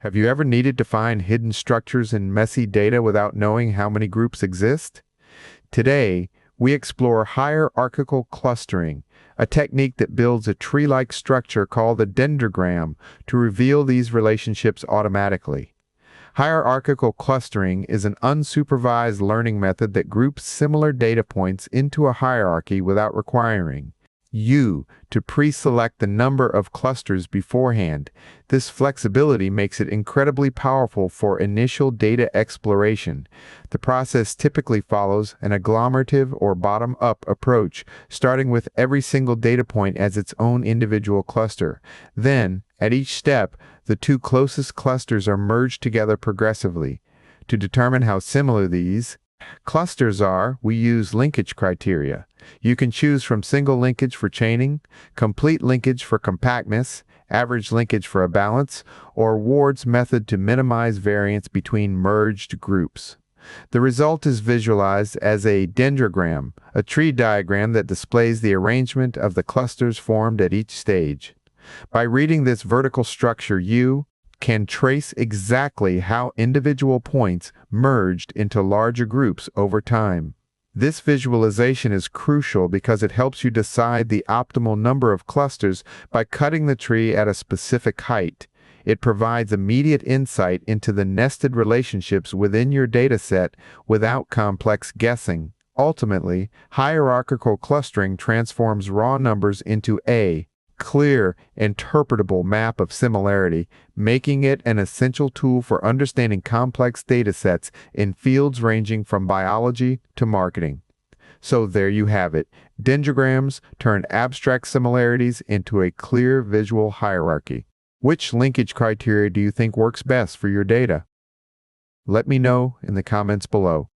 Have you ever needed to find hidden structures in messy data without knowing how many groups exist? Today, we explore hierarchical clustering, a technique that builds a tree-like structure called a dendrogram to reveal these relationships automatically. Hierarchical clustering is an unsupervised learning method that groups similar data points into a hierarchy without requiring you to pre-select the number of clusters beforehand. This flexibility makes it incredibly powerful for initial data exploration. The process typically follows an agglomerative or bottom-up approach, starting with every single data point as its own individual cluster. Then, at each step, the two closest clusters are merged together progressively. To determine how similar these clusters are, we use linkage criteria. You can choose from single linkage for chaining, complete linkage for compactness, average linkage for a balance, or Ward's method to minimize variance between merged groups. The result is visualized as a dendrogram, a tree diagram that displays the arrangement of the clusters formed at each stage. By reading this vertical structure, you can trace exactly how individual points merged into larger groups over time. This visualization is crucial because it helps you decide the optimal number of clusters by cutting the tree at a specific height. It provides immediate insight into the nested relationships within your dataset without complex guessing. Ultimately, hierarchical clustering transforms raw numbers into a clear, interpretable map of similarity, making it an essential tool for understanding complex datasets in fields ranging from biology to marketing. So there you have it. Dendrograms turn abstract similarities into a clear visual hierarchy. Which linkage criteria do you think works best for your data? Let me know in the comments below.